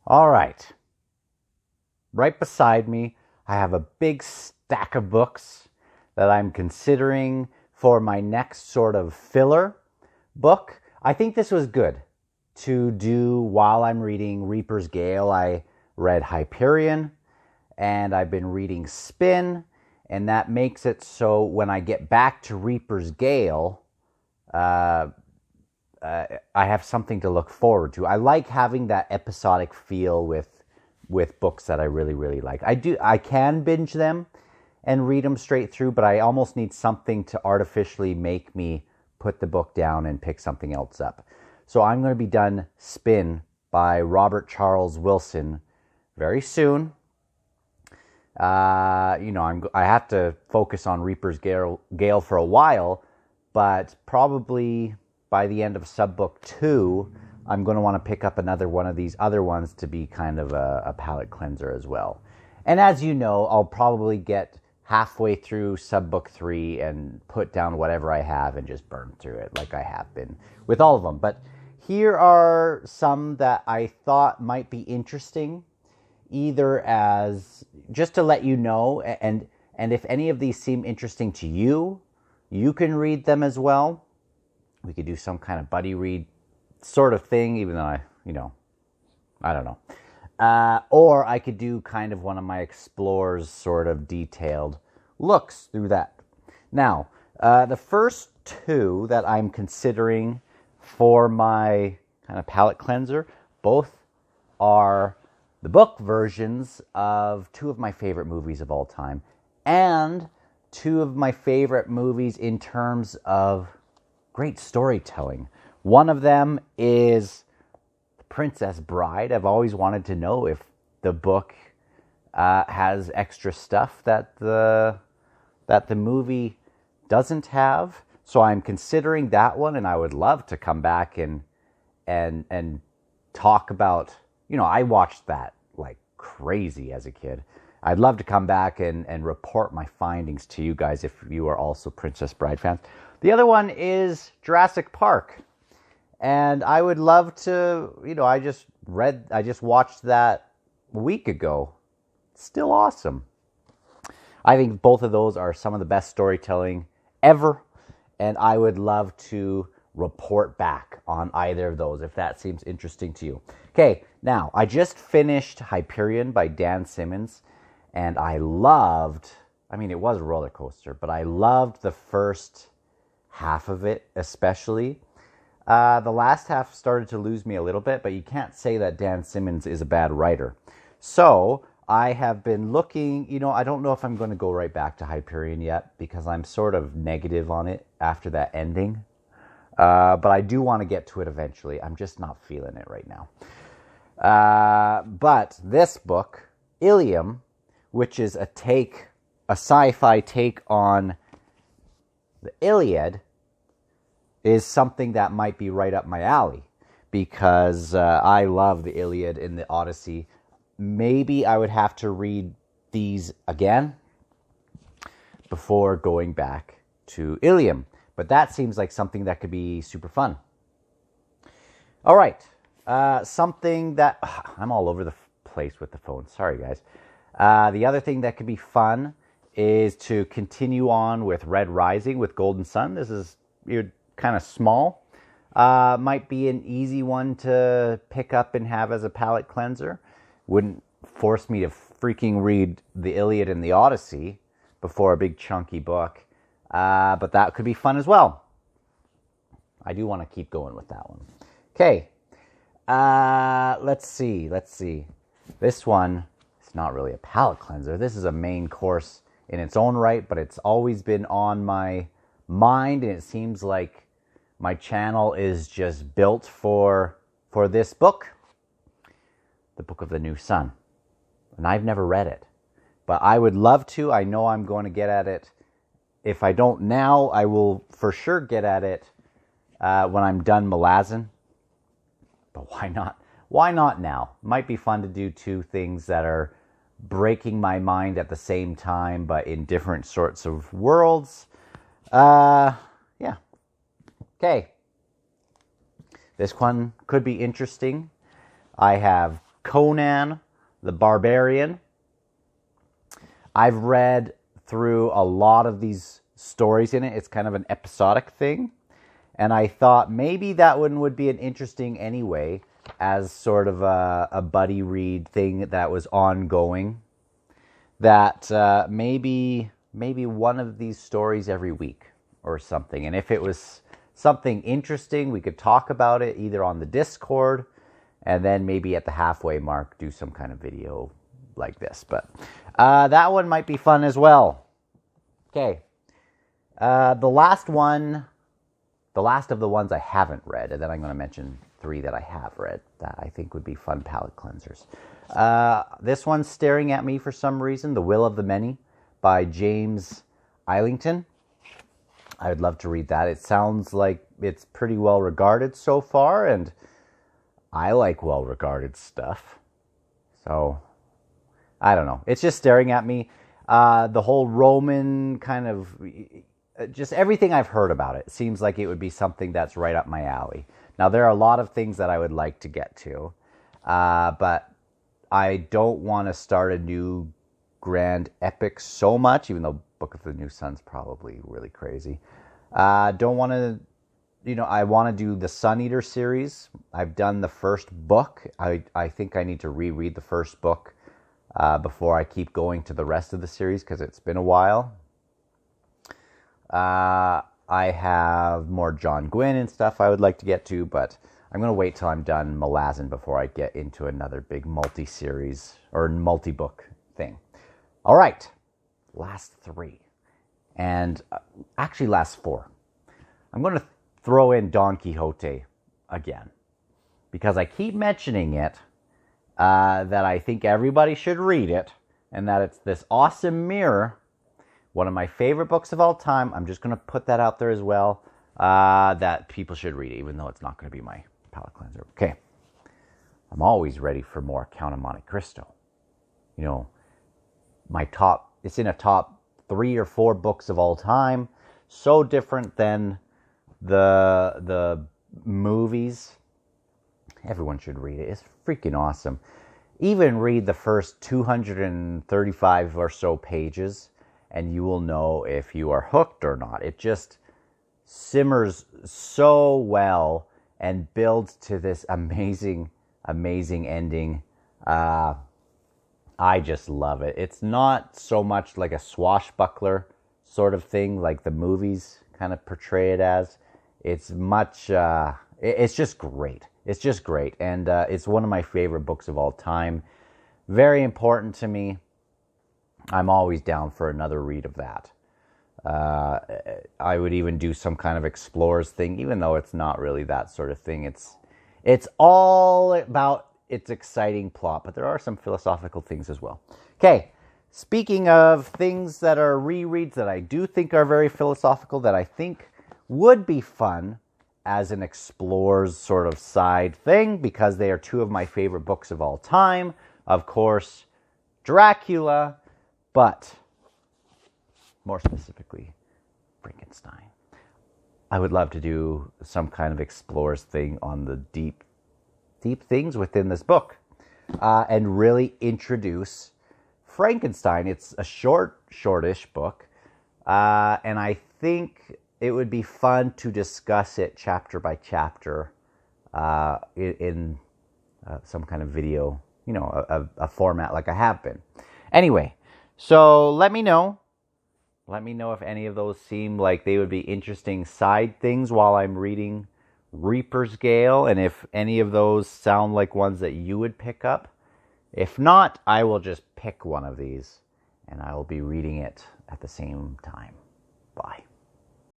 All right. Right beside me, I have a big stack of books that I'm considering for my next sort of filler book. I think this was good to do while I'm reading Reaper's Gale. I read Hyperion and I've been reading Spin, and that makes it so when I get back to Reaper's Gale, uh, I have something to look forward to. I like having that episodic feel with books that I really really like. I can binge them and read them straight through, but I almost need something to artificially make me put the book down and pick something else up. So I'm going to be done Spin by Robert Charles Wilson very soon. I have to focus on Reaper's Gale for a while, but probably by the end of Subbook 2, I'm going to want to pick up another one of these other ones to be kind of a palate cleanser as well. And as you know, I'll probably get halfway through Subbook 3 and put down whatever I have and just burn through it like I have been with all of them. But here are some that I thought might be interesting, either as just to let you know, and if any of these seem interesting to you, you can read them as well. We could do some kind of buddy read sort of thing, even though I don't know. Or I could do kind of one of my explores sort of detailed looks through that. Now, the first two that I'm considering for my kind of palate cleanser, both are the book versions of two of my favorite movies of all time, and two of my favorite movies in terms of great storytelling. One of them is The Princess Bride. I've always wanted to know if the book has extra stuff that the movie doesn't have. So I'm considering that one, and I would love to come back and talk about. I watched that like crazy as a kid. I'd love to come back and report my findings to you guys if you are also Princess Bride fans. The other one is Jurassic Park. And I would love to, I just watched that a week ago. Still awesome. I think both of those are some of the best storytelling ever. And I would love to report back on either of those if that seems interesting to you. Okay, now I just finished Hyperion by Dan Simmons. And it was a roller coaster, but I loved the first half of it especially. The last half started to lose me a little bit, but you can't say that Dan Simmons is a bad writer. So I have been looking, I don't know if I'm going to go right back to Hyperion yet because I'm sort of negative on it after that ending. But I do want to get to it eventually. I'm just not feeling it right now. But this book, Ilium, which is a sci-fi take on the Iliad, is something that might be right up my alley because I love the Iliad and the Odyssey. Maybe I would have to read these again before going back to Ilium, but that seems like something that could be super fun. All right, something that I'm all over the place with the phone. Sorry, guys. The other thing that could be fun is to continue on with Red Rising with Golden Sun. This is kind of small. Might be an easy one to pick up and have as a palate cleanser. Wouldn't force me to freaking read the Iliad and the Odyssey before a big chunky book. But that could be fun as well. I do want to keep going with that one. Okay. Let's see. This one, it's not really a palate cleanser. This is a main course in its own right, but it's always been on my mind, and it seems like my channel is just built for this book, The Book of the New Sun. And I've never read it, but I would love to. I know I'm going to get at it. If I don't now, I will for sure get at it when I'm done Malazan. But why not? Why not now? Might be fun to do two things that are breaking my mind at the same time, but in different sorts of worlds. Yeah. Okay. This one could be interesting. I have Conan the Barbarian. I've read through a lot of these stories in it. It's kind of an episodic thing. And I thought maybe that one would be an interesting anyway, as sort of a buddy read thing that was ongoing. That maybe one of these stories every week or something. And if it was something interesting, we could talk about it either on the Discord, and then maybe at the halfway mark do some kind of video like this. But that one might be fun as well. Okay. The last of the ones I haven't read, and then I'm going to mention 3 that I have read that I think would be fun palate cleansers. This one's staring at me for some reason, The Will of the Many by James Islington. I would love to read that. It sounds like it's pretty well regarded so far, and I like well regarded stuff. So, I don't know. It's just staring at me. The whole Roman kind of, just everything I've heard about it seems like it would be something that's right up my alley. Now, there are a lot of things that I would like to get to, but I don't want to start a new grand epic so much, even though Book of the New Sun's probably really crazy. Don't want to, I want to do the Sun Eater series. I've done the first book. I think I need to reread the first book before I keep going to the rest of the series, because it's been a while. I have more John Gwynne and stuff I would like to get to, but I'm going to wait till I'm done Malazan before I get into another big multi-series or multi-book thing. All right, last 3. And actually last 4. I'm going to throw in Don Quixote again, because I keep mentioning it, that I think everybody should read it, and that it's this awesome mirror. One of my favorite books of all time. I'm just going to put that out there as well, that people should read it, even though it's not going to be my palate cleanser. Okay. I'm always ready for more Count of Monte Cristo. It's in a top 3 or 4 books of all time. So different than the movies. Everyone should read it. It's freaking awesome. Even read the first 235 or so pages, and you will know if you are hooked or not. It just simmers so well and builds to this amazing, amazing ending. I just love it. It's not so much like a swashbuckler sort of thing like the movies kind of portray it as. It's much, it's just great. It's just great. And it's one of my favorite books of all time. Very important to me. I'm always down for another read of that. I would even do some kind of explorers thing, even though it's not really that sort of thing. It's all about its exciting plot, but there are some philosophical things as well. Okay, speaking of things that are rereads that I do think are very philosophical, that I think would be fun as an explorers sort of side thing, because they are 2 of my favorite books of all time. Of course, Dracula, but more specifically, Frankenstein. I would love to do some kind of explorers thing on the deep things within this book, and really introduce Frankenstein. It's a shortish book, and I think it would be fun to discuss it chapter by chapter in some kind of video, a format like I have been. Anyway, so let me know. Let me know if any of those seem like they would be interesting side things while I'm reading Reaper's Gale, and if any of those sound like ones that you would pick up. If not, I will just pick one of these, and I will be reading it at the same time. Bye.